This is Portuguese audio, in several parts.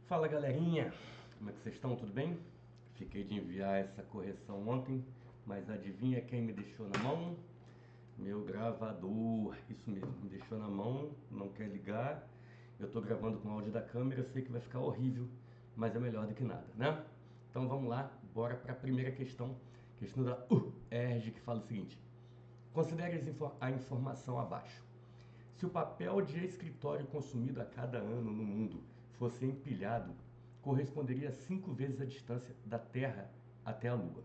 Fala galerinha, como é que vocês estão? Tudo bem? Fiquei de enviar essa correção ontem, mas adivinha quem me deixou na mão? Meu gravador, isso mesmo, me deixou na mão, não quer ligar. Eu tô gravando com o áudio da câmera, eu sei que vai ficar horrível, mas é melhor do que nada, né? Então vamos lá, bora para a primeira questão da UERJ, que fala o seguinte: considere a informação abaixo. Se o papel de escritório consumido a cada ano no mundo fosse empilhado, corresponderia a 5 vezes a distância da Terra até a Lua.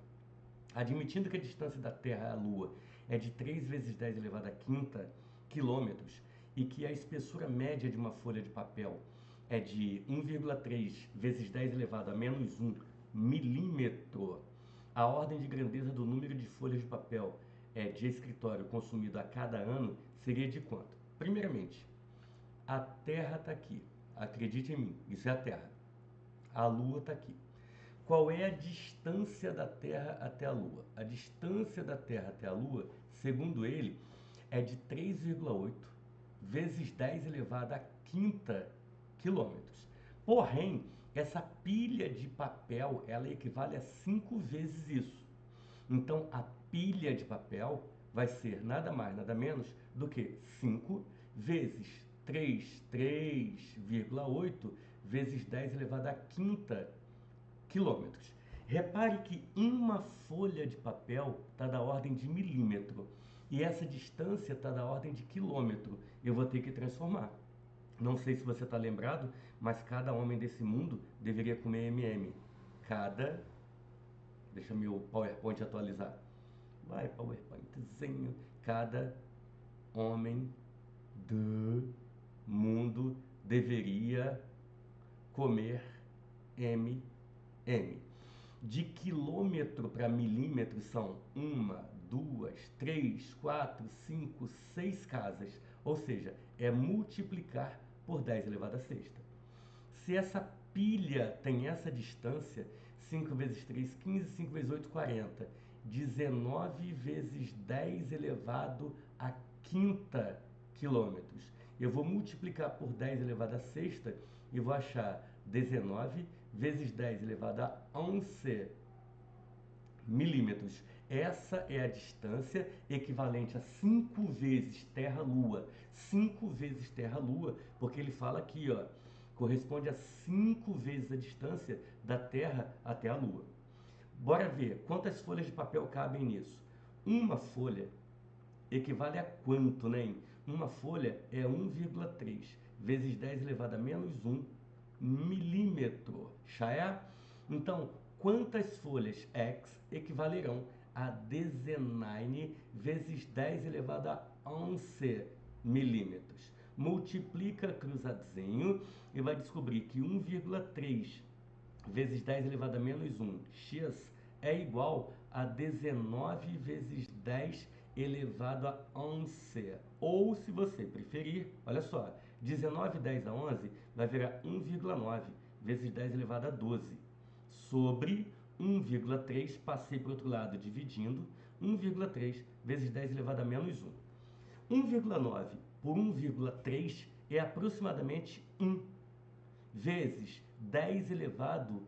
Admitindo que a distância da Terra à Lua é de 3 vezes 10 elevado a quinta quilômetros e que a espessura média de uma folha de papel é de 1,3 vezes 10 elevado a menos 1 milímetro, a ordem de grandeza do número de folhas de papel de escritório consumido a cada ano seria de quanto? Primeiramente, a Terra está aqui. Acredite em mim, isso é a Terra. A Lua está aqui. Qual é a distância da Terra até a Lua? A distância da Terra até a Lua, segundo ele, é de 3,8 vezes 10 elevado a quinta quilômetros. Porém, essa pilha de papel, ela equivale a 5 vezes isso. Então, a pilha de papel vai ser nada mais, nada menos do que 5 vezes 3,8 vezes 10 elevado à quinta quilômetros. Repare que uma folha de papel está da ordem de milímetro e essa distância está da ordem de quilômetro. Eu vou ter que transformar. Não sei se você está lembrado, mas cada homem desse mundo deveria comer MM. Cada... Deixa meu PowerPoint atualizar. Vai, PowerPointzinho. Cada homem do mundo deveria comer MM. De quilômetro para milímetro são 1, 2, 3, 4, 5, 6 casas. Ou seja, é multiplicar por 10 elevado a sexta. Se essa pilha tem essa distância, 5 vezes 3, 15, 5 vezes 8, 40. 19 vezes 10 elevado a quinta quilômetros. Eu vou multiplicar por 10 elevado a sexta e vou achar 19 vezes 10 elevado a 11 milímetros. Essa é a distância equivalente a 5 vezes Terra-Lua. 5 vezes Terra-Lua, porque ele fala aqui, ó, corresponde a 5 vezes a distância da Terra até a Lua. Bora ver quantas folhas de papel cabem nisso. Uma folha equivale a quanto, né? Uma folha é 1,3 vezes 10 elevado a menos 1 milímetro. Já é? Então, quantas folhas X equivalerão a 19 vezes 10 elevado a 11 milímetros? Multiplica cruzadinho e vai descobrir que 1,3 vezes 10 elevado a menos 1, x, é igual a 19 vezes 10 elevado a 11. Ou, se você preferir, olha só, 19 10 a 11 vai virar 1,9 vezes 10 elevado a 12. Sobre 1,3, passei para o outro lado dividindo, 1,3 vezes 10 elevado a menos 1. 1,9 por 1,3 é aproximadamente 1 vezes 10 elevado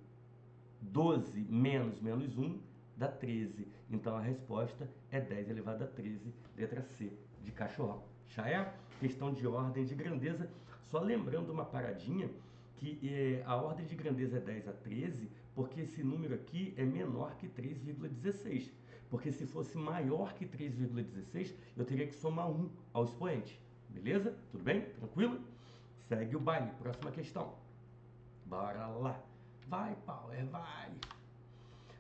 12 menos 1 dá 13. Então a resposta é 10 elevado a 13, letra C, de cachorrão. Já é questão de ordem de grandeza. Só lembrando uma paradinha, que a ordem de grandeza é 10 a 13, porque esse número aqui é menor que 3,16. Porque se fosse maior que 3,16, eu teria que somar 1 ao expoente. Beleza? Tudo bem? Tranquilo? Segue o baile. Próxima questão. Bora lá. Vai, Power, vai.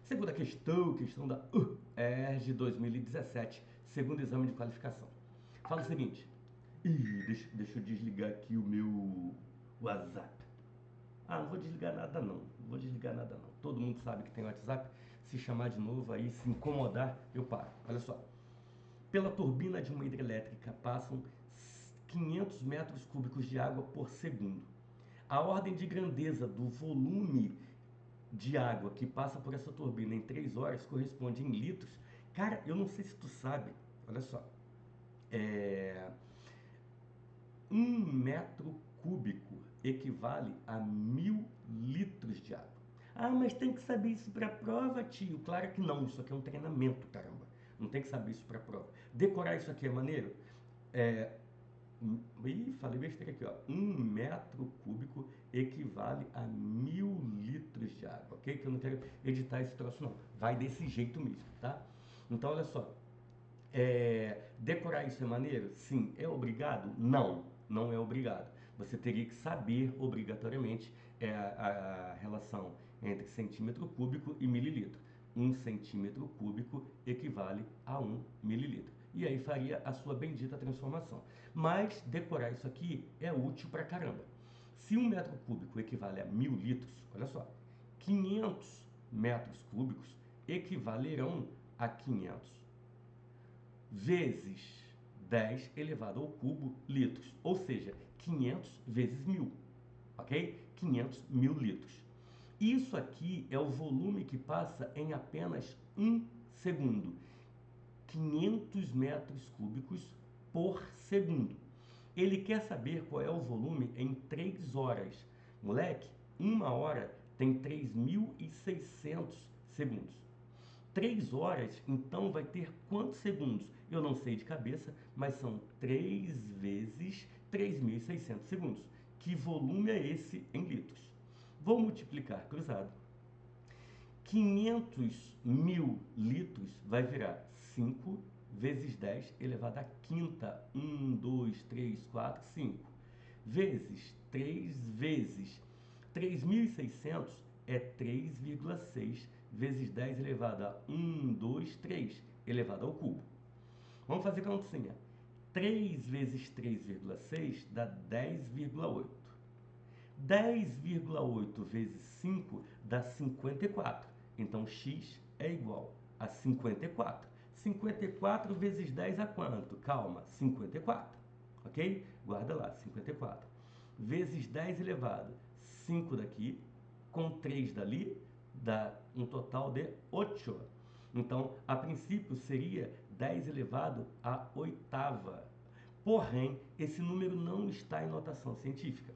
Segunda questão da UERJ 2017, segundo exame de qualificação. Fala o seguinte. Deixa eu desligar aqui o meu WhatsApp. Não vou desligar nada não. Não vou desligar nada não. Todo mundo sabe que tem WhatsApp. Se chamar de novo aí, se incomodar, eu paro. Olha só. Pela turbina de uma hidrelétrica passam 500 metros cúbicos de água por segundo. A ordem de grandeza do volume de água que passa por essa turbina em 3 horas corresponde em litros. Cara, eu não sei se tu sabe, olha só, 1 metro cúbico equivale a 1.000 litros de água. Ah, mas tem que saber isso para a prova, tio. Claro que não, isso aqui é um treinamento, caramba. Não tem que saber isso para a prova. Decorar isso aqui é maneiro? É, Ih, falei besteira aqui, ó. 1 metro cúbico equivale a 1.000 litros de água, ok? Que eu não quero editar esse troço, não. Vai desse jeito mesmo, tá? Então, olha só. Decorar isso é maneiro? Sim. É obrigado? Não, não é obrigado. Você teria que saber obrigatoriamente a relação entre centímetro cúbico e mililitro. 1 centímetro cúbico equivale a 1 mililitro. E aí faria a sua bendita transformação. Mas decorar isso aqui é útil pra caramba. Se 1 metro cúbico equivale a 1.000 litros, olha só, 500 metros cúbicos equivalerão a 500 vezes 10 elevado ao cubo litros, ou seja, 500 vezes 1.000, ok? 500 mil litros. Isso aqui é o volume que passa em apenas 1 segundo. 500 metros cúbicos por segundo. Ele quer saber qual é o volume em 3 horas. Moleque, 1 hora tem 3.600 segundos. 3 horas, então vai ter quantos segundos? Eu não sei de cabeça, mas são 3 vezes 3.600 segundos. Que volume é esse em litros? Vou multiplicar cruzado. 500 mil litros vai virar 5 vezes 10 elevado à quinta. 1, 2, 3, 4, 5. Vezes 3 vezes 3.600 é 3,6 vezes 10 elevado a 1, 2, 3 elevado ao cubo. Vamos fazer continha. 3 vezes 3,6 dá 10,8. 10,8 vezes 5 dá 54. Então, x é igual a 54. 54 vezes 10 a quanto? Calma, 54. Ok? Guarda lá, 54. Vezes 10 elevado, 5 daqui, com 3 dali, dá um total de 8. Então, a princípio, seria 10 elevado à oitava. Porém, esse número não está em notação científica.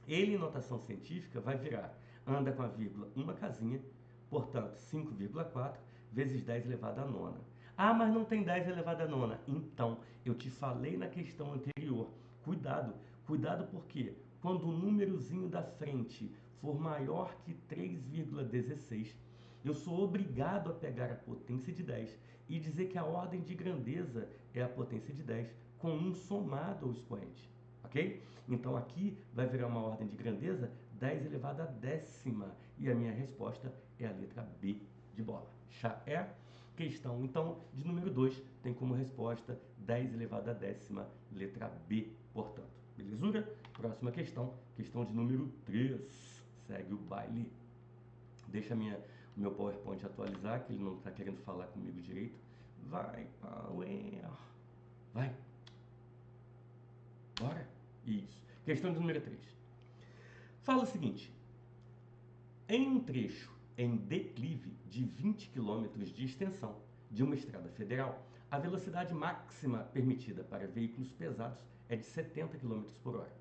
Ele, em notação científica, vai virar, anda com a vírgula uma casinha, portanto, 5,4 vezes 10 elevado à nona. Ah, mas não tem 10 elevado à nona. Então, eu te falei na questão anterior, cuidado, cuidado porque quando o númerozinho da frente for maior que 3,16, eu sou obrigado a pegar a potência de 10 e dizer que a ordem de grandeza é a potência de 10 com 1 somado ao expoente. Ok? Então aqui vai virar uma ordem de grandeza 10 elevado à décima. E a minha resposta é a letra B de bola. Já é questão, então, de número 2 tem como resposta 10 elevado à décima, letra B, portanto. Belezura? Próxima questão, questão de número 3. Segue o baile. Deixa o meu PowerPoint atualizar, que ele não está querendo falar comigo direito. Vai, Power. Vai. Bora? Isso. Questão de número 3. Fala o seguinte. Em um trecho em declive de 20 km de extensão de uma estrada federal, a velocidade máxima permitida para veículos pesados é de 70 km por hora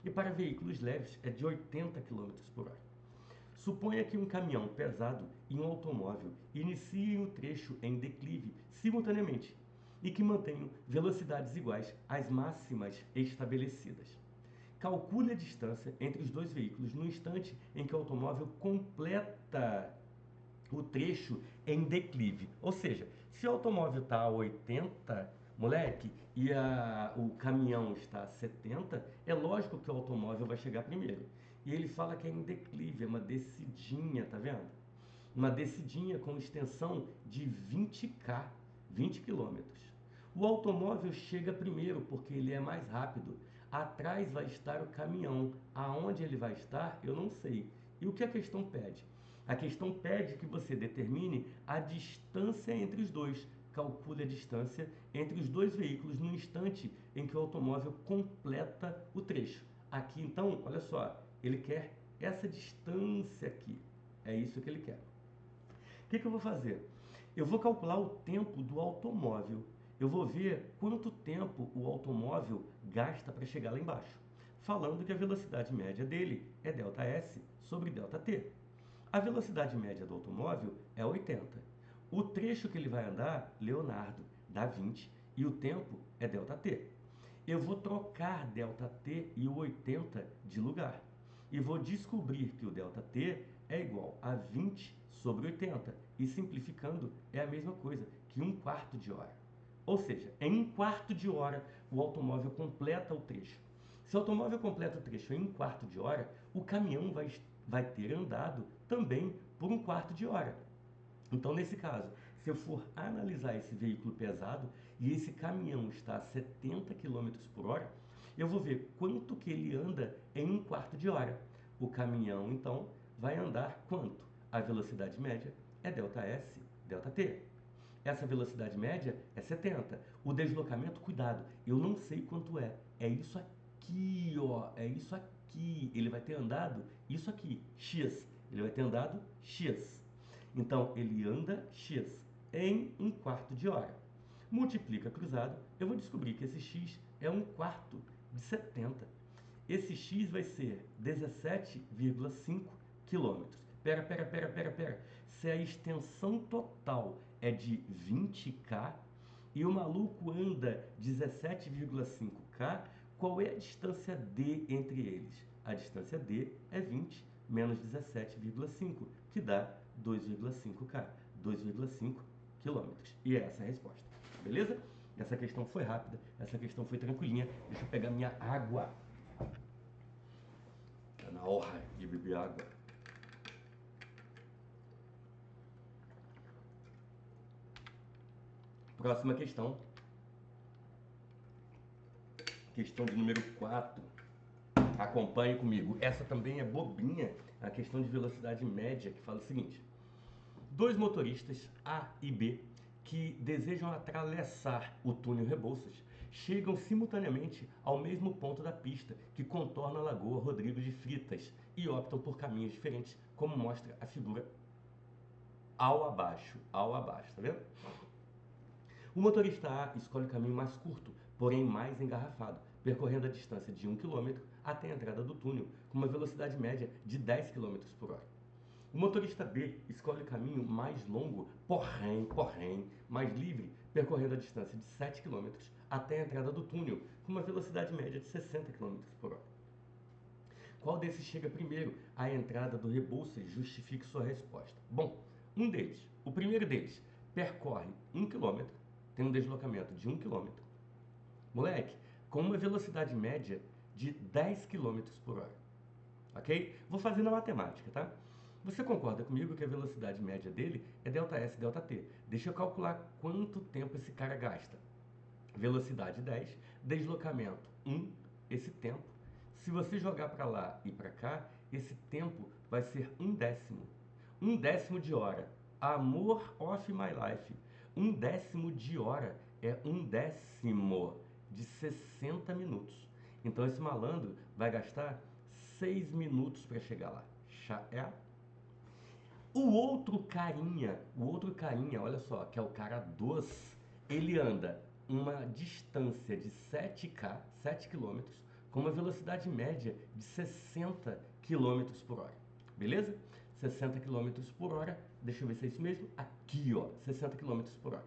e para veículos leves é de 80 km por hora. Suponha que um caminhão pesado e um automóvel iniciem o trecho em declive simultaneamente e que mantenham velocidades iguais às máximas estabelecidas. Calcule a distância entre os dois veículos no instante em que o automóvel completa o trecho em declive. Ou seja, se o automóvel está a 80, moleque, e o caminhão está a 70, é lógico que o automóvel vai chegar primeiro. E ele fala que é em declive, é uma descidinha, tá vendo? Uma descidinha com extensão de 20 km, 20 quilômetros. O automóvel chega primeiro porque ele é mais rápido. Atrás vai estar o caminhão. Aonde ele vai estar, eu não sei. E o que a questão pede? A questão pede que você determine a distância entre os dois. Calcule a distância entre os dois veículos no instante em que o automóvel completa o trecho. Aqui, então, olha só, ele quer essa distância aqui. É isso que ele quer. O que eu vou fazer? Eu vou calcular o tempo do automóvel. Eu vou ver quanto tempo o automóvel gasta para chegar lá embaixo. falando que a velocidade média dele é ΔS sobre ΔT. A velocidade média do automóvel é 80. O trecho que ele vai andar, Leonardo, dá 20 e o tempo é ΔT. Eu vou trocar ΔT e o 80 de lugar e vou descobrir que o ΔT é igual a 20 sobre 80 e simplificando é a mesma coisa que 1/4 de hora. Ou seja, em 1/4 de hora o automóvel completa o trecho. Se o automóvel completa o trecho em 1/4 de hora, o caminhão vai ter andado também por 1/4 de hora. Então, nesse caso, se eu for analisar esse veículo pesado e esse caminhão está a 70 km por hora, eu vou ver quanto que ele anda em 1/4 de hora. O caminhão, então, vai andar quanto? A velocidade média é ΔS, ΔT. Essa velocidade média é 70. O deslocamento, cuidado, eu não sei quanto é. É isso aqui, ó. É isso aqui. Ele vai ter andado isso aqui, X. Ele vai ter andado X. Então, ele anda X em 1/4 de hora. Multiplica cruzado, eu vou descobrir que esse X é 1/4 de 70. Esse X vai ser 17,5 quilômetros. Pera. Se a extensão total é de 20 km e o maluco anda 17,5 km, qual é a distância D entre eles? A distância D é 20 menos 17,5, que dá 2,5 km, 2,5 quilômetros. E é essa a resposta, beleza? Essa questão foi rápida, essa questão foi tranquilinha. Deixa eu pegar minha água. Tá na hora de beber água. Próxima questão. Questão de número 4. Acompanhe comigo. Essa também é bobinha, a questão de velocidade média, que fala o seguinte: dois motoristas, A e B, que desejam atravessar o túnel Rebouças, chegam simultaneamente ao mesmo ponto da pista que contorna a Lagoa Rodrigo de Fritas e optam por caminhos diferentes, como mostra a figura ao abaixo, tá vendo? O motorista A escolhe o caminho mais curto, porém mais engarrafado, percorrendo a distância de 1 km até a entrada do túnel, com uma velocidade média de 10 km por hora. O motorista B escolhe o caminho mais longo, porém mais livre, percorrendo a distância de 7 km até a entrada do túnel, com uma velocidade média de 60 km por hora. Qual desses chega primeiro à entrada do Rebouças? Justifique sua resposta. Bom, o primeiro deles, percorre 1 km, tem um deslocamento de 1 km. Moleque, com uma velocidade média de 10 km por hora. Ok? Vou fazer na matemática, tá? Você concorda comigo que a velocidade média dele é ΔS, ΔT. Deixa eu calcular quanto tempo esse cara gasta. Velocidade 10, deslocamento 1, esse tempo. Se você jogar para lá e para cá, esse tempo vai ser 1/10. 1/10 de hora. Amor of my life. 1/10 de hora é 1/10 de 60 minutos. Então esse malandro vai gastar 6 minutos para chegar lá. É. O outro carinha, olha só, que é o cara dos, ele anda uma distância de 7 km, com uma velocidade média de 60 km por hora. Beleza? 60 km por hora, deixa eu ver se é isso mesmo. Aqui, ó, 60 km por hora.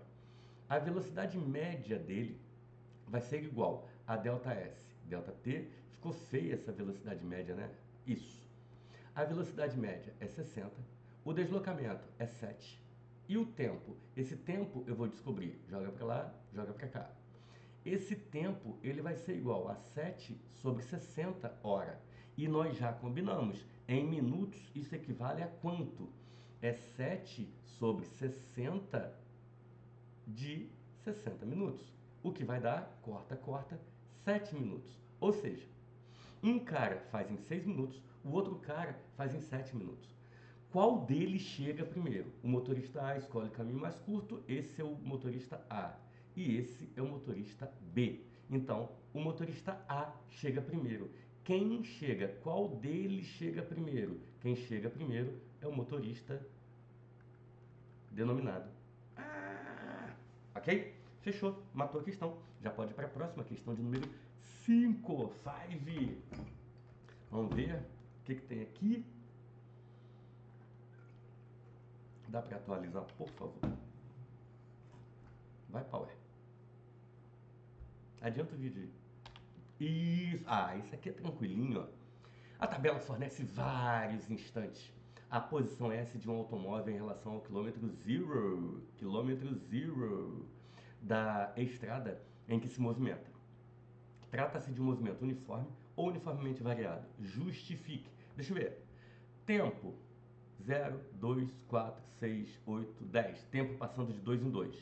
A velocidade média dele vai ser igual a ΔS, ΔT. Ficou feia essa velocidade média, né? Isso. A velocidade média é 60, o deslocamento é 7 e o tempo, esse tempo eu vou descobrir, joga para lá, joga para cá. Esse tempo ele vai ser igual a 7 sobre 60 hora. E nós já combinamos, em minutos isso equivale a quanto? É 7 sobre 60 de 60 minutos. O que vai dar, corta, 7 minutos. Ou seja, um cara faz em 6 minutos, o outro cara faz em 7 minutos. Qual deles chega primeiro? O motorista A escolhe o caminho mais curto, esse é o motorista A. E esse é o motorista B. Então, o motorista A chega primeiro. Quem chega? Qual deles chega primeiro? Quem chega primeiro é o motorista denominado A. Ok? Fechou, matou a questão. Já pode ir para a próxima questão de número 5. Vamos ver o que tem aqui. Dá para atualizar, por favor? Vai, Power. Adianta o vídeo aí. Isso. Isso aqui é tranquilinho, ó. A tabela fornece vários instantes. A posição S de um automóvel em relação ao quilômetro zero da estrada em que se movimenta. Trata-se de um movimento uniforme ou uniformemente variado. Justifique. Deixa eu ver. Tempo. 0, 2, 4, 6, 8, 10. Tempo passando de 2 em 2.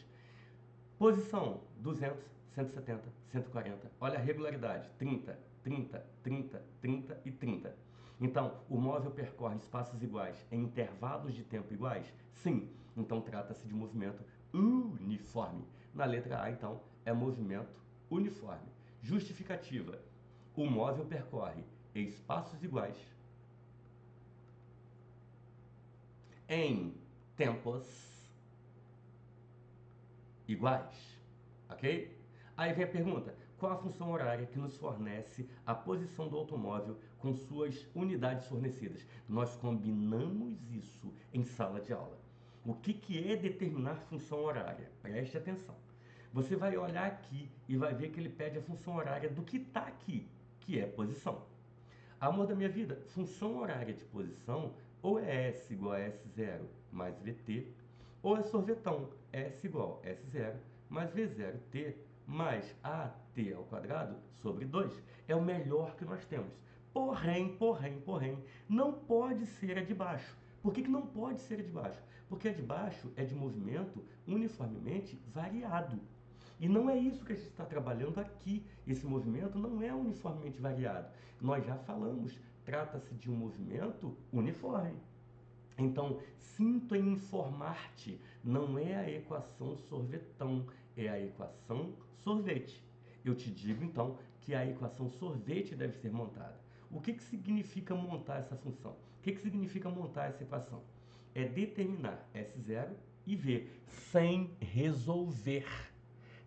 Posição. 200, 170, 140. Olha a regularidade. 30, 30, 30, 30 e 30. Então, o móvel percorre espaços iguais em intervalos de tempo iguais? Sim. Então, trata-se de um movimento uniforme. Na letra A, então, é movimento uniforme. Justificativa. O móvel percorre espaços iguais em tempos iguais. Ok? Aí vem a pergunta: qual a função horária que nos fornece a posição do automóvel com suas unidades fornecidas? Nós combinamos isso em sala de aula. O que é determinar função horária? Preste atenção. Você vai olhar aqui e vai ver que ele pede a função horária do que está aqui, que é posição. Amor da minha vida, função horária de posição ou é S igual a S0 mais VT, ou é sorvetão, S igual a S0 mais V0T mais AT ao quadrado sobre 2. É o melhor que nós temos. Porém, não pode ser a de baixo. Por que não pode ser a de baixo? Porque a de baixo é de movimento uniformemente variado. E não é isso que a gente está trabalhando aqui. Esse movimento não é uniformemente variado. Nós já falamos, trata-se de um movimento uniforme. Então, sinto em informar-te, não é a equação sorvetão, é a equação sorvete. Eu te digo, então, que a equação sorvete deve ser montada. O que significa montar essa função? O que significa montar essa equação? É determinar S0 e V sem resolver.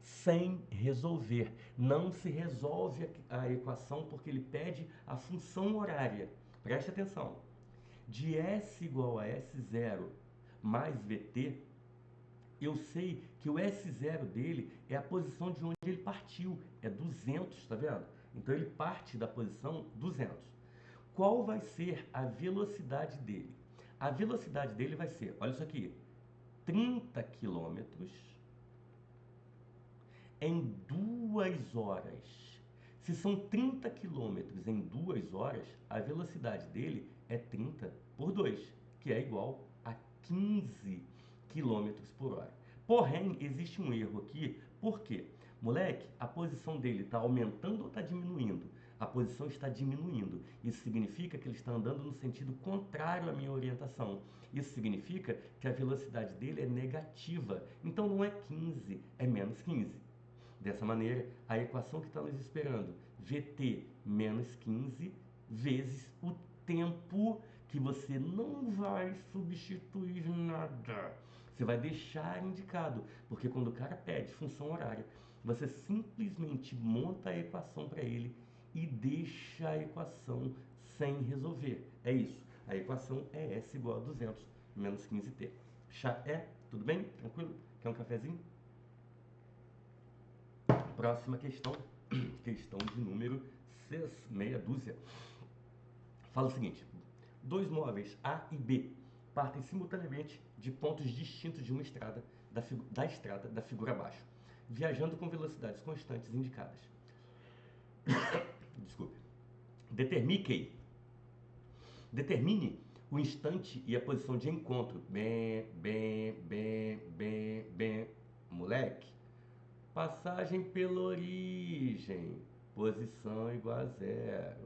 Sem resolver. Não se resolve a equação porque ele pede a função horária. Preste atenção. De S igual a S0 mais VT, eu sei que o S0 dele é a posição de onde ele partiu. É 200, tá vendo? Então ele parte da posição 200. Qual vai ser a velocidade dele? A velocidade dele vai ser, olha isso aqui, 30 quilômetros em 2 horas. Se são 30 quilômetros em 2 horas, a velocidade dele é 30 por 2, que é igual a 15 quilômetros por hora. Porém, existe um erro aqui. Por quê? Moleque, a posição dele está aumentando ou está diminuindo? A posição está diminuindo. Isso significa que ele está andando no sentido contrário à minha orientação. Isso significa que a velocidade dele é negativa. Então não é 15, é menos 15. Dessa maneira, a equação que está nos esperando, VT menos 15 vezes o tempo, que você não vai substituir nada. Você vai deixar indicado, porque quando o cara pede função horária, você simplesmente monta a equação para ele e deixa a equação sem resolver. É isso. A equação é S igual a 200 menos 15T. Chá é? Tudo bem? Tranquilo? Quer um cafezinho? Próxima questão, questão de número 6, meia dúzia. Fala o seguinte: dois móveis A e B partem simultaneamente de pontos distintos de uma estrada da estrada da figura abaixo, viajando com velocidades constantes indicadas. Desculpe. Determine o instante e a posição de encontro. Moleque. Passagem pela origem, posição igual a 0.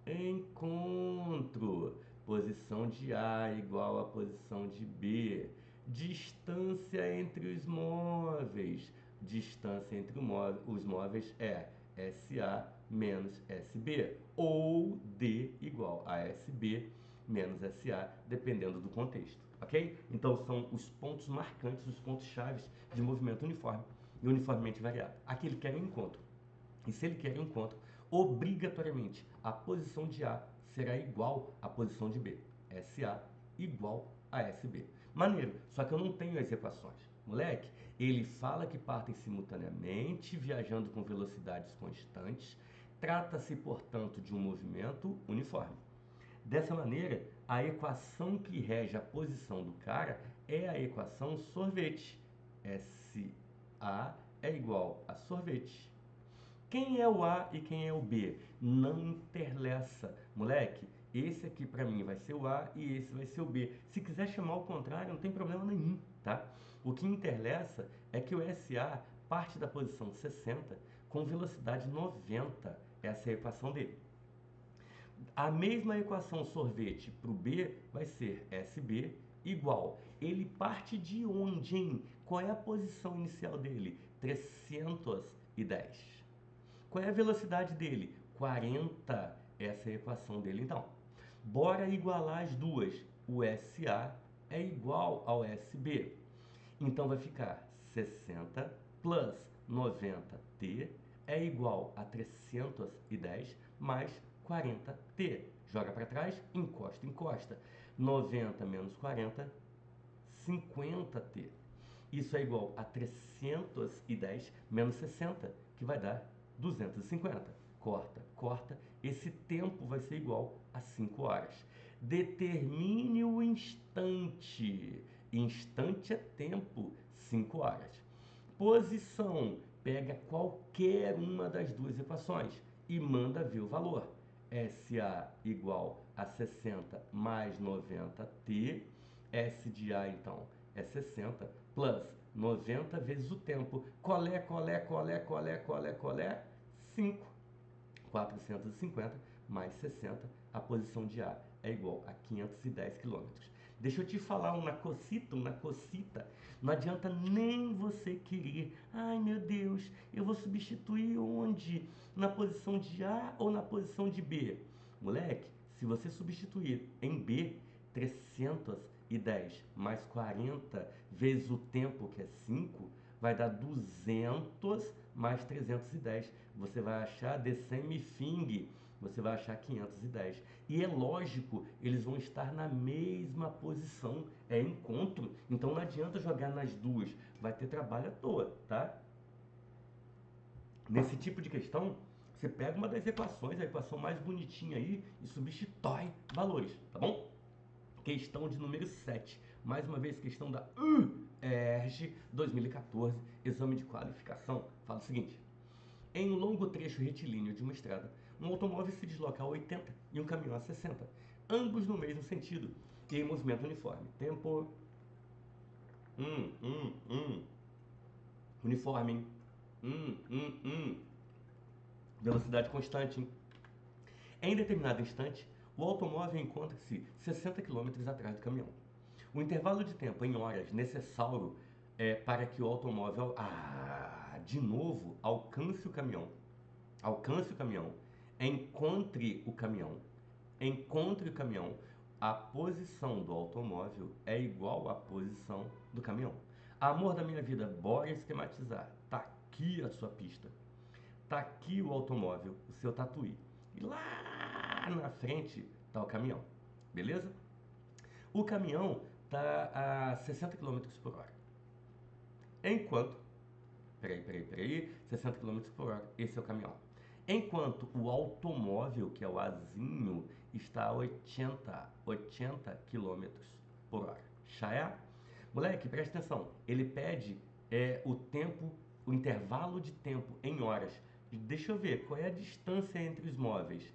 Encontro, posição de A igual a posição de B. Distância entre os móveis. Distância entre os móveis é SA menos SB. Ou D igual a SB menos SA, dependendo do contexto. Ok? Então são os pontos marcantes, os pontos chaves de movimento uniforme e uniformemente variado. Aqui ele quer um encontro. E se ele quer um encontro, obrigatoriamente a posição de A será igual à posição de B. SA igual a SB. Maneiro, só que eu não tenho as equações. Moleque, ele fala que partem simultaneamente, viajando com velocidades constantes. Trata-se, portanto, de um movimento uniforme. Dessa maneira, a equação que rege a posição do cara é a equação sorvete. SA é igual a sorvete. Quem é o A e quem é o B? Não interessa. Moleque, esse aqui para mim vai ser o A e esse vai ser o B. Se quiser chamar ao contrário, não tem problema nenhum, tá? O que interessa é que o SA parte da posição 60 com velocidade 90. Essa é a equação dele. A mesma equação sorvete para o B vai ser SB igual. Ele parte de onde, hein? Qual é a posição inicial dele? 310. Qual é a velocidade dele? 40. Essa é a equação dele, então. Bora igualar as duas. O SA é igual ao SB. Então vai ficar 60 plus 90t é igual a 310 mais 40t. Joga para trás, encosta, encosta. 90 menos 40, 50t. Isso é igual a 310 menos 60, que vai dar 250. Corta, corta. Esse tempo vai ser igual a 5 horas. Determine o instante. Instante é tempo, 5 horas. Posição. Pega qualquer uma das duas equações e manda ver o valor. SA igual a 60 mais 90t. S de A, então, é 60 plus 90 vezes o tempo. Colé, colé, colé, colé, colé, colé, 5. 450 mais 60, a posição de A é igual a 510 km. Deixa eu te falar uma cosita, uma cosita. Não adianta nem você querer. Ai, meu Deus, eu vou substituir onde? Na posição de A ou na posição de B? Moleque, se você substituir em B, 310 mais 40 vezes o tempo, que é 5, vai dar 200 mais 310. Você vai achar the same thing, você vai achar 510. E é lógico, eles vão estar na mesma posição, é encontro. Então não adianta jogar nas duas, vai ter trabalho à toa, tá? Nesse tipo de questão, você pega uma das equações, a equação mais bonitinha aí, e substitui valores, tá bom? Questão de número 7. Mais uma vez, questão da UERJ 2014, exame de qualificação. Fala o seguinte: em um longo trecho retilíneo de uma estrada, um automóvel se desloca a 80 e um caminhão a 60, ambos no mesmo sentido e em movimento uniforme. Tempo. Uniforme. Velocidade constante. Em determinado instante, o automóvel encontra-se 60 km atrás do caminhão. O intervalo de tempo em horas necessário para que o automóvel, de novo, alcance o caminhão, encontre o caminhão, a posição do automóvel é igual à posição do caminhão. Amor da minha vida, bora esquematizar. Tá aqui a sua pista. Tá aqui o automóvel, o seu tatuí. E lá na frente tá o caminhão. Beleza? O caminhão tá a 60 km por hora. Enquanto... Peraí. 60 km por hora. Esse é o caminhão. Enquanto o automóvel, que é o azinho, está a 80 km por hora. Chaya? Moleque, presta atenção. Ele pede o tempo, o intervalo de tempo em horas. Deixa eu ver, qual é a distância entre os móveis?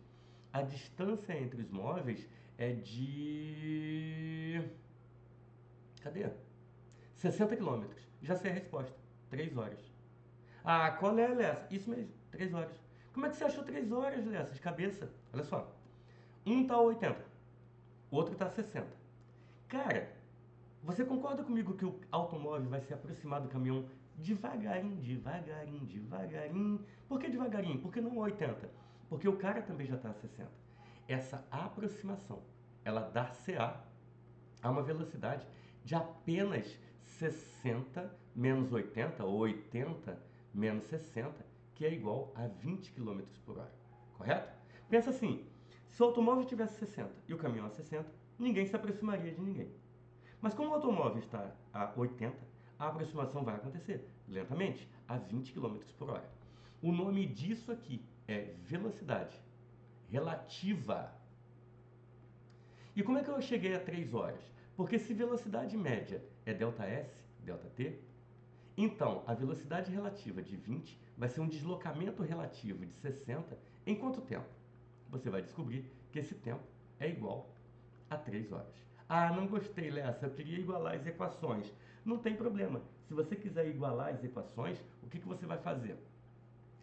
A distância entre os móveis é de... Cadê? 60 km. Já sei a resposta. 3 horas. Qual é, Lessa? Isso mesmo, 3 horas. Como é que você achou 3 horas, Lessa, de cabeça? Olha só. Um tá a 80, o outro tá a 60. Cara, você concorda comigo que o automóvel vai se aproximar do caminhão devagarinho, devagarinho, devagarinho? Por que devagarinho? Por que não a 80? Porque o cara também já está a 60. Essa aproximação, ela dá-se-á a uma velocidade de apenas 60 menos 80, ou 80 menos 60, que é igual a 20 km por hora. correto? Pensa assim, se o automóvel tivesse 60 e o caminhão a 60, ninguém se aproximaria de ninguém. Mas como o automóvel está a 80, a aproximação vai acontecer lentamente, a 20 km por hora. O nome disso aqui é velocidade relativa. E como é que eu cheguei a 3 horas? Porque se velocidade média é ΔS, ΔT, então a velocidade relativa de 20 vai ser um deslocamento relativo de 60 em quanto tempo? Você vai descobrir que esse tempo é igual a 3 horas. Ah, não gostei, Lessa, eu queria igualar as equações. Não tem problema. Se você quiser igualar as equações, o que você vai fazer?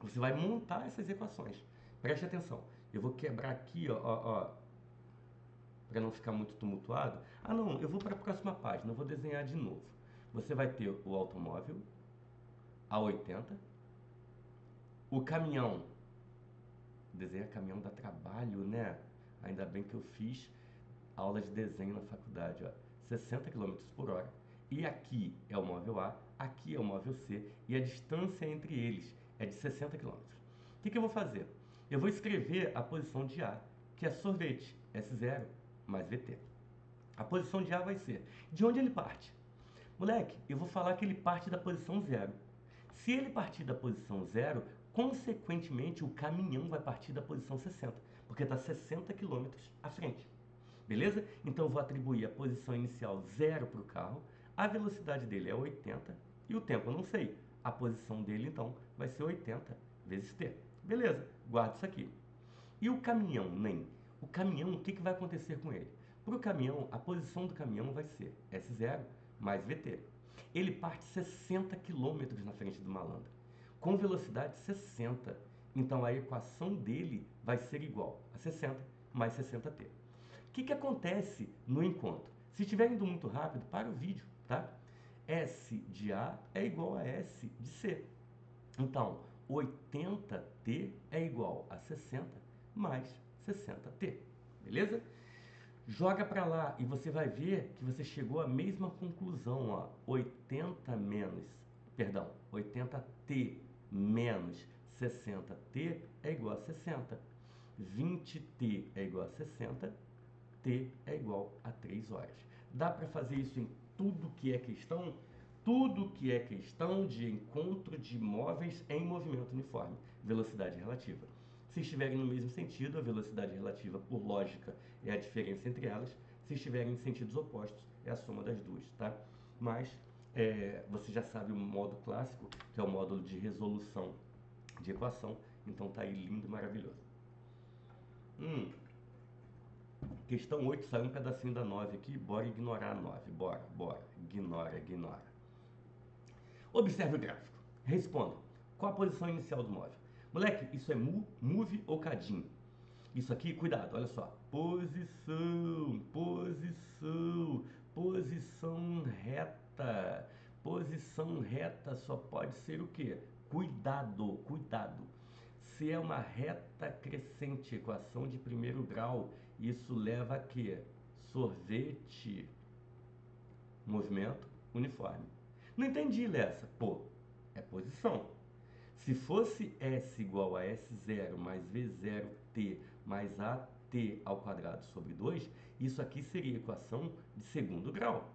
Você vai montar essas equações. Preste atenção. Eu vou quebrar aqui, ó, para não ficar muito tumultuado. Ah, não, eu vou para a próxima página, eu vou desenhar de novo. Você vai ter o automóvel a 80, o caminhão, desenha caminhão dá trabalho, né? Ainda bem que eu fiz aula de desenho na faculdade, ó, 60 km por hora. E aqui é o móvel A, aqui é o móvel C, e a distância entre eles é de 60 km. O que eu vou fazer? Eu vou escrever a posição de A, que é sorvete, S0 mais VT. A posição de A vai ser de onde ele parte. Moleque, eu vou falar que ele parte da posição 0. Se ele partir da posição 0, consequentemente o caminhão vai partir da posição 60, porque está 60 km à frente. Beleza? Então eu vou atribuir a posição inicial 0 para o carro, a velocidade dele é 80 e o tempo eu não sei. A posição dele então vai ser 80 vezes t. Beleza, guarda isso aqui. E o caminhão, nem? O caminhão, o que vai acontecer com ele? Para o caminhão, a posição do caminhão vai ser S0 mais VT. Ele parte 60 km na frente do malandro, com velocidade 60. Então a equação dele vai ser igual a 60 mais 60t. O que acontece no encontro? Se estiver indo muito rápido, para o vídeo, tá? S de A é igual a S de C. Então, 80t é igual a 60 mais 60t. Beleza? Joga para lá e você vai ver que você chegou à mesma conclusão, ó. 80t menos 60t é igual a 60. 20t é igual a 60. T é igual a 3 horas. Dá para fazer isso em tudo que é questão? Tudo que é questão de encontro de móveis em movimento uniforme, velocidade relativa. Se estiverem no mesmo sentido, a velocidade relativa, por lógica, é a diferença entre elas. Se estiverem em sentidos opostos, é a soma das duas, tá? Mas você já sabe o modo clássico, que é o módulo de resolução de equação. Então tá aí lindo e maravilhoso. Questão 8, saiu um pedacinho da 9 aqui, bora ignorar a 9, bora, ignora. Observe o gráfico, responda, qual a posição inicial do móvel? Moleque, isso é move ou cadinho? Isso aqui, cuidado, olha só, posição reta só pode ser o quê? Cuidado. Se é uma reta crescente, equação de primeiro grau, isso leva a quê? Sorvete, movimento uniforme. Não entendi, Lessa. Pô, é posição. Se fosse S igual a S0 mais V0t mais AT ao quadrado sobre 2, isso aqui seria equação de segundo grau.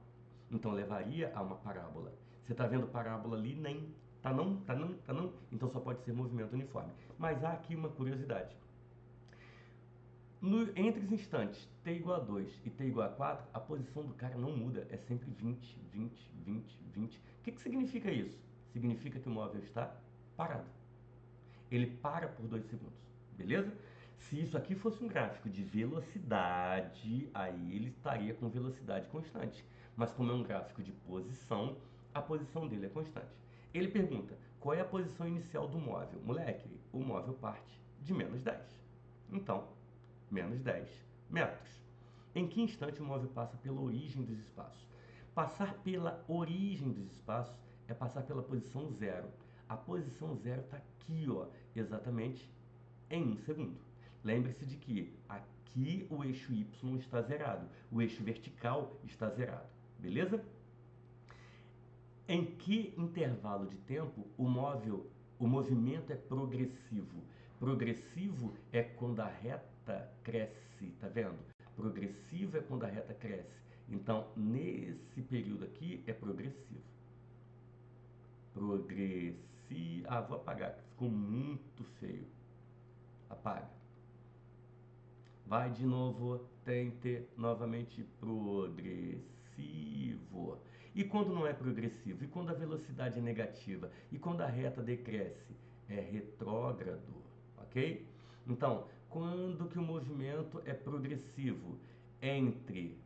Então levaria a uma parábola. Você está vendo parábola ali? Nem. Tá não? Então só pode ser movimento uniforme. Mas há aqui uma curiosidade. Entre os instantes t igual a 2 e t igual a 4, a posição do cara não muda. É sempre 20. O que significa isso? Significa que o móvel está parado. Ele para por 2 segundos. Beleza? Se isso aqui fosse um gráfico de velocidade, aí ele estaria com velocidade constante. Mas como é um gráfico de posição, a posição dele é constante. Ele pergunta, qual é a posição inicial do móvel? Moleque, o móvel parte de menos 10. Então, menos 10 metros. Em que instante o móvel passa pela origem dos espaços? Passar pela origem dos espaços é passar pela posição 0. A posição 0 está aqui, ó, exatamente em 1 segundo. Lembre-se de que aqui o eixo Y está zerado, o eixo vertical está zerado, beleza? Em que intervalo de tempo o movimento é progressivo? Progressivo é quando a reta cresce, tá vendo? Progressivo é quando a reta cresce. Então, nesse período aqui é progressivo. Progressivo. Ah, vou apagar, que ficou muito feio. Apaga. Vai de novo, tente novamente progressivo. E quando não é progressivo? E quando a velocidade é negativa? E quando a reta decresce? É retrógrado, ok? Então, quando que o movimento é progressivo? Entre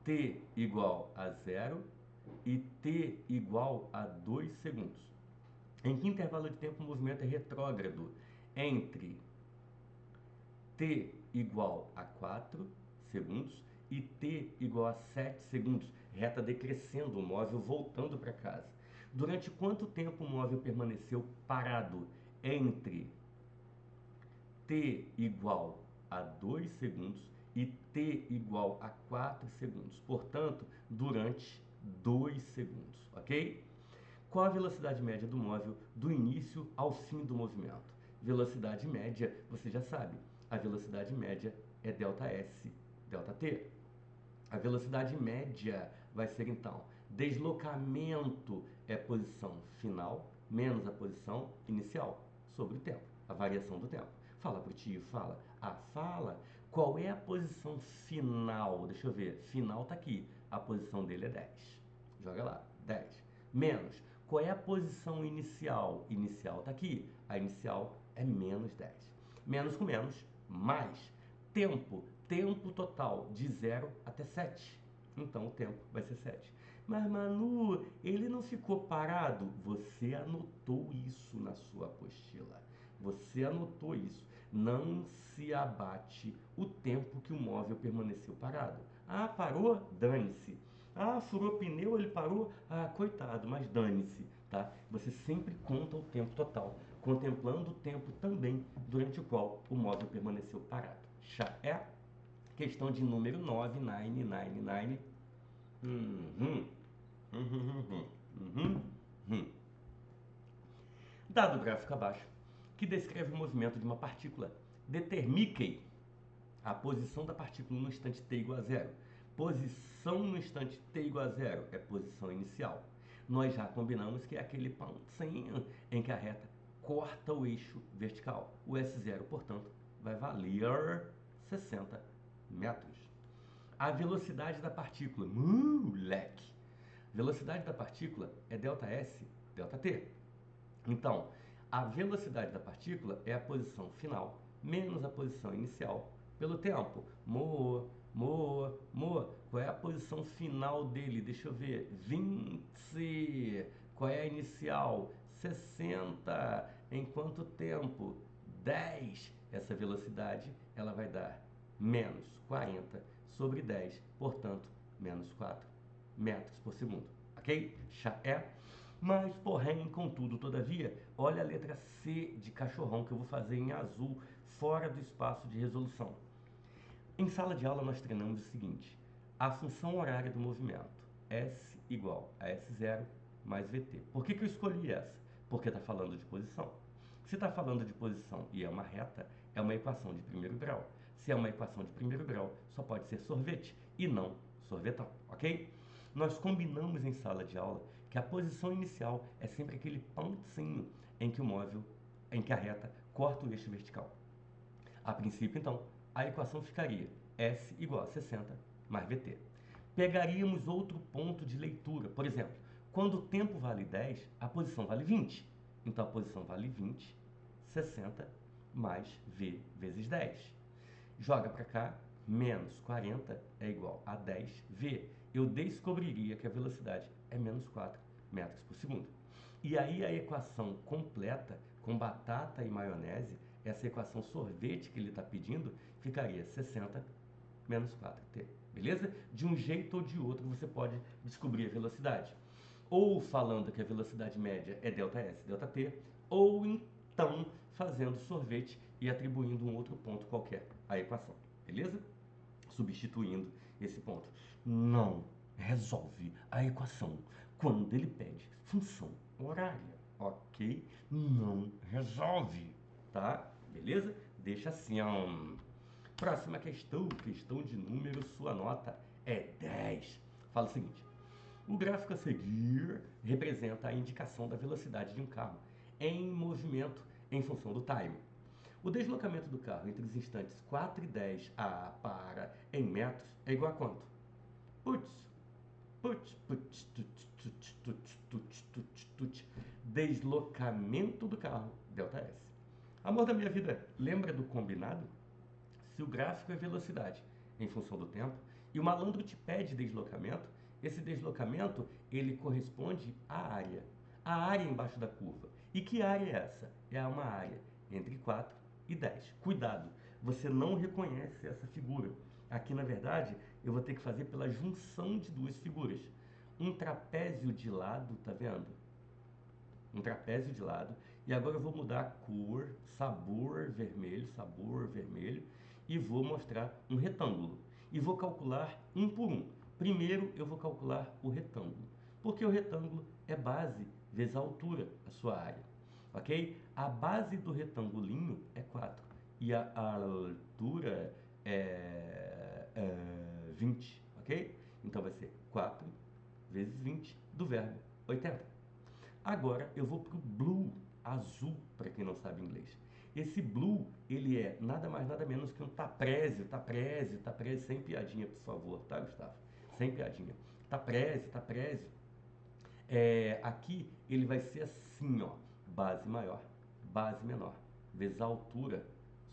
t igual a 0 e t igual a 2 segundos. Em que intervalo de tempo o movimento é retrógrado? Entre t igual a 4 segundos e t igual a 7 segundos, reta decrescendo, o móvel voltando para casa. Durante quanto tempo o móvel permaneceu parado? Entre t igual a 2 segundos e t igual a 4 segundos. Portanto, durante 2 segundos, ok? Qual a velocidade média do móvel do início ao fim do movimento? Velocidade média, você já sabe, a velocidade média é ΔS, ΔT. A velocidade média vai ser, então, deslocamento é posição final menos a posição inicial sobre o tempo, a variação do tempo. Fala pro tio, fala. Ah, fala. Qual é a posição final? Deixa eu ver. Final tá aqui. A posição dele é 10. Joga lá. 10. Menos. Qual é a posição inicial? Inicial tá aqui. A inicial é menos 10. Menos com menos, mais. Tempo. Tempo total de 0 até 7. Então o tempo vai ser 7. Mas Manu, ele não ficou parado? Você anotou isso na sua apostila. Você anotou isso. Não se abate o tempo que o móvel permaneceu parado. Ah, parou? Dane-se. Ah, furou pneu, ele parou? Ah, coitado, mas dane-se, tá? Você sempre conta o tempo total, contemplando o tempo também durante o qual o móvel permaneceu parado. Já é questão de número 9999. Dado o gráfico abaixo, que descreve o movimento de uma partícula, determine a posição da partícula no instante t igual a 0. Posição no instante t igual a 0 é posição inicial. Nós já combinamos que é aquele pontinho em que a reta corta o eixo vertical. O S0, portanto, vai valer 60 metros. A velocidade da partícula, moleque! Velocidade da partícula é ΔS, ΔT. Então, a velocidade da partícula é a posição final menos a posição inicial pelo tempo. Qual é a posição final dele? Deixa eu ver. 20. Qual é a inicial? 60. Em quanto tempo? 10. Essa velocidade ela vai dar menos 40 sobre 10, portanto, menos 4 metros por segundo. Ok? Já é. Mas, porém, contudo, todavia, olha a letra C de cachorrão que eu vou fazer em azul, fora do espaço de resolução. Em sala de aula nós treinamos o seguinte: a função horária do movimento, S igual a S0 mais VT. Por que eu escolhi essa? Porque está falando de posição. Se está falando de posição e é uma reta, é uma equação de primeiro grau. Se é uma equação de primeiro grau, só pode ser sorvete e não sorvetão, ok? Nós combinamos em sala de aula que a posição inicial é sempre aquele pontinho em que o móvel, em que a reta corta o eixo vertical. A princípio, então, a equação ficaria S igual a 60 mais VT. Pegaríamos outro ponto de leitura. Por exemplo, quando o tempo vale 10, a posição vale 20. Então, a posição vale 20, 60 mais V vezes 10. Joga para cá, menos 40 é igual a 10V. Eu descobriria que a velocidade é menos 4 metros por segundo. E aí a equação completa, com batata e maionese, essa equação sorvete que ele está pedindo, ficaria 60 menos 4t. Beleza? De um jeito ou de outro você pode descobrir a velocidade. Ou falando que a velocidade média é ΔS, ΔT, ou então fazendo sorvete e atribuindo um outro ponto qualquer à equação. Beleza? Substituindo esse ponto. Não resolve a equação quando ele pede função horária, ok? Não resolve. tá? Beleza? Deixa assim, ó. Próxima questão, questão de número, sua nota é 10. Fala o seguinte: o gráfico a seguir representa a indicação da velocidade de um carro em movimento em função do time. O deslocamento do carro entre os instantes 4 e 10 a para em metros é igual a quanto? Putz, putz, putz, tut, tut, tut, tut, tut, tut. Deslocamento do carro, delta S. Amor da minha vida, lembra do combinado? Se o gráfico é velocidade em função do tempo e o malandro te pede deslocamento, esse deslocamento ele corresponde à área. A área embaixo da curva. E que área é essa? É uma área entre 4 e 10. Cuidado, você não reconhece essa figura. Aqui, na verdade, eu vou ter que fazer pela junção de duas figuras. Um trapézio de lado, tá vendo? Um trapézio de lado. E agora eu vou mudar a cor, sabor vermelho, e vou mostrar um retângulo. E vou calcular um por um. Primeiro eu vou calcular o retângulo, porque o retângulo é base vezes a altura, a sua área. Ok? A base do retangulinho é 4 e a altura é 20, ok? Então vai ser 4 vezes 20 do verbo 80. Agora eu vou para o blue, azul, para quem não sabe inglês. Esse blue, ele é nada mais nada menos que um taprésio, sem piadinha, por favor, tá, Gustavo? Sem piadinha. Taprésio. Aqui ele vai ser assim, ó, base maior, base menor, vezes a altura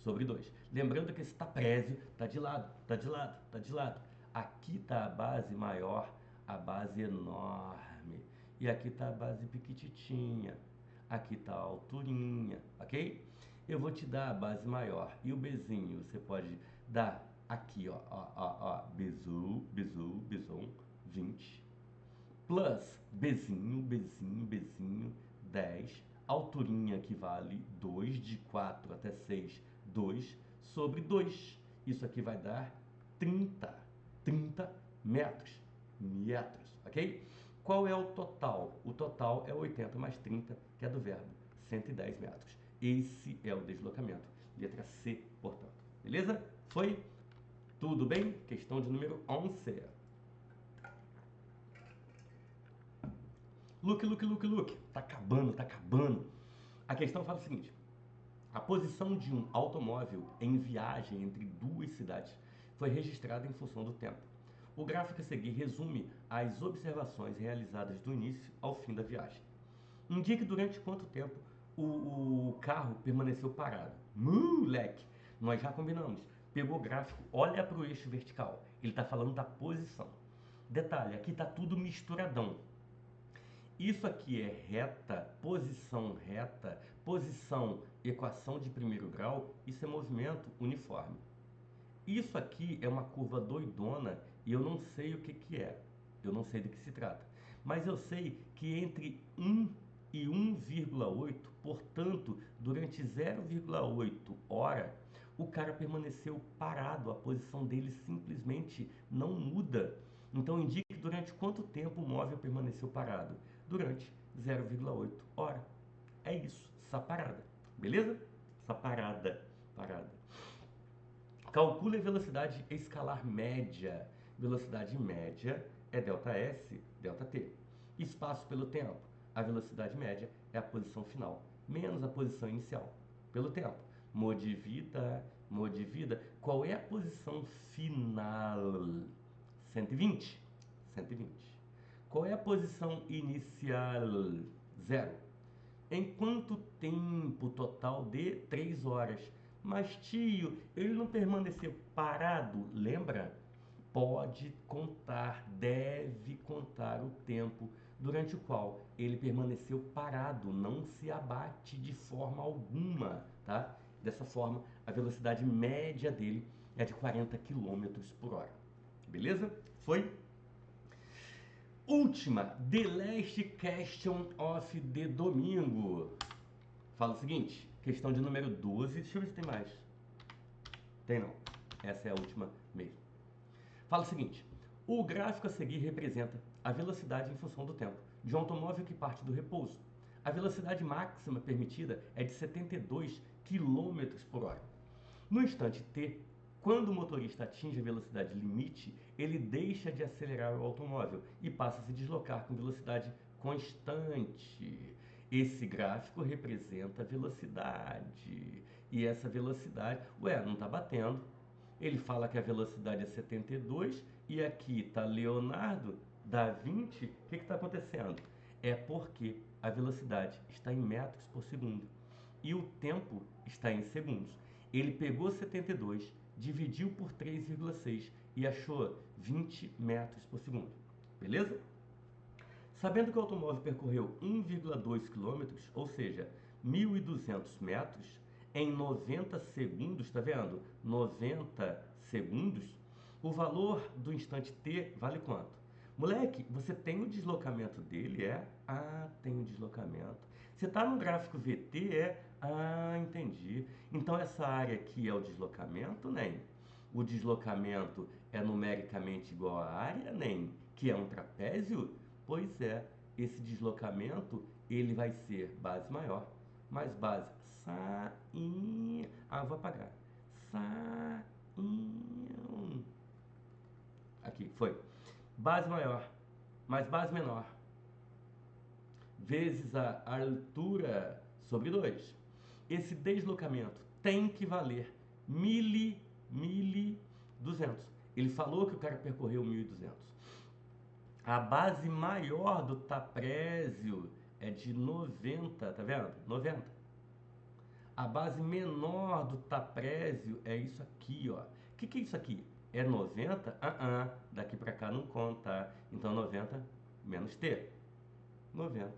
sobre 2. Lembrando que esse taprésio tá de lado, tá de lado, tá de lado. Aqui tá a base maior, a base enorme. E aqui tá a base piquititinha. Aqui tá a alturinha, ok? Eu vou te dar a base maior. E o bezinho, você pode dar aqui, ó, bezu, 20. Plus bezinho, 10. Alturinha que vale 2, de 4 até 6, 2 sobre 2. Isso aqui vai dar 30 metros, ok? Qual é o total? O total é 80 mais 30, que é do verbo, 110 metros. Esse é o deslocamento. Letra C, portanto. Beleza? Foi? Tudo bem? Questão de número 11. Look. Tá acabando. A questão fala o seguinte: a posição de um automóvel em viagem entre duas cidades foi registrada em função do tempo. O gráfico a seguir resume as observações realizadas do início ao fim da viagem. Indique durante quanto tempo o carro permaneceu parado. Moleque, nós já combinamos. Pegou o gráfico, olha para o eixo vertical. Ele está falando da posição. Detalhe, aqui está tudo misturadão. Isso aqui é reta, posição, equação de primeiro grau, isso é movimento uniforme. Isso aqui é uma curva doidona e eu não sei o que é, eu não sei do que se trata. Mas eu sei que entre 1 e 1,8, portanto, durante 0,8 hora, o cara permaneceu parado, a posição dele simplesmente não muda. Então indique durante quanto tempo o móvel permaneceu parado. Durante 0,8 hora. É isso, essa parada. Beleza? Essa parada. Calcule a velocidade escalar média. Velocidade média é ΔS, ΔT. Espaço pelo tempo. A velocidade média é a posição final, menos a posição inicial. Pelo tempo. Modivida. Qual é a posição final? 120. Qual é a posição inicial? 0. Em quanto tempo total de 3 horas? Mas tio, ele não permaneceu parado, lembra? Pode contar, deve contar o tempo durante o qual ele permaneceu parado, não se abate de forma alguma, tá? Dessa forma, a velocidade média dele é de 40 km por hora. Beleza? Foi? Última, the last question of the domingo. Fala o seguinte, questão de número 12. Deixa eu ver se tem mais. Tem não. Essa é a última mesmo. Fala o seguinte, o gráfico a seguir representa a velocidade em função do tempo de um automóvel que parte do repouso. A velocidade máxima permitida é de 72 km por hora. No instante t, quando o motorista atinge a velocidade limite, ele deixa de acelerar o automóvel e passa a se deslocar com velocidade constante. Esse gráfico representa a velocidade. E essa velocidade, não está batendo. Ele fala que a velocidade é 72 e aqui está Leonardo dá 20. O que está acontecendo? É porque a velocidade está em metros por segundo e o tempo está em segundos. Ele pegou 72, dividiu por 3,6 e achou 20 metros por segundo. Beleza? Sabendo que o automóvel percorreu 1,2 km, ou seja, 1.200 metros, em 90 segundos, tá vendo? 90 segundos, o valor do instante t vale quanto? Moleque, você tem o deslocamento dele, é? Ah, tem o deslocamento. Você está no gráfico VT, é? Ah, entendi. Então essa área aqui é o deslocamento, nem? O deslocamento é numericamente igual à área, nem? Que é um trapézio? Pois é, esse deslocamento, ele vai ser base maior, mais base sain. Vou apagar. Sain. Aqui, foi. Base maior, mais base menor, vezes a altura sobre 2. Esse deslocamento tem que valer 1.200. Ele falou que o cara percorreu 1.200. A base maior do trapézio é de 90, tá vendo? 90. A base menor do trapézio é isso aqui, ó. O que é isso aqui? É 90? Daqui para cá não conta. Então 90 menos T. 90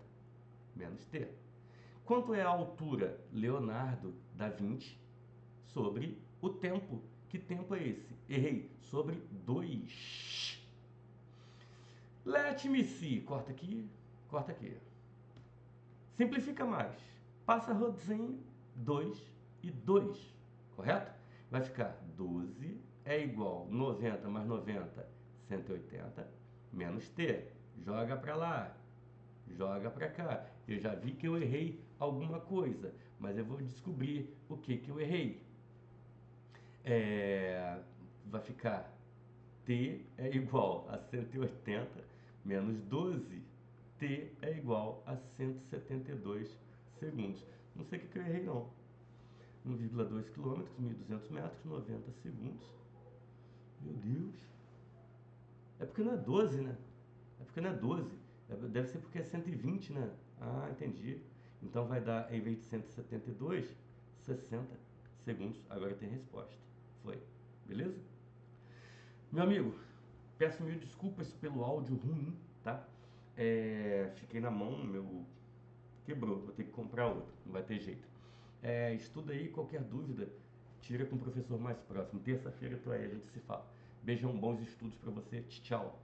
menos T. Quanto é a altura? Leonardo dá 20 sobre o tempo. Que tempo é esse? Errei. Sobre 2. Let me see. Corta aqui, corta aqui. Simplifica mais. Passa rodzinho, 2 e 2. Correto? Vai ficar 12 é igual 90 mais 90, 180, menos T. Joga para lá, joga para cá. Eu já vi que eu errei alguma coisa, mas eu vou descobrir o que eu errei. Vai ficar T é igual a 180 menos 12. T é igual a 172 segundos. Não sei o que eu errei não. 1,2 km, 1.200 metros, 90 segundos. Meu Deus. É porque não é 12, né? É porque não é 12. Deve ser porque é 120, né? Ah, entendi. Então vai dar, em vez de 172, 60 segundos. Agora tem resposta. Foi. Beleza? Meu amigo, peço mil desculpas pelo áudio ruim, tá? Fiquei na mão, meu quebrou, vou ter que comprar outro, não vai ter jeito. Estuda aí, qualquer dúvida, tira com o professor mais próximo. Terça-feira eu tô aí, a gente se fala. Beijão, bons estudos pra você, tchau.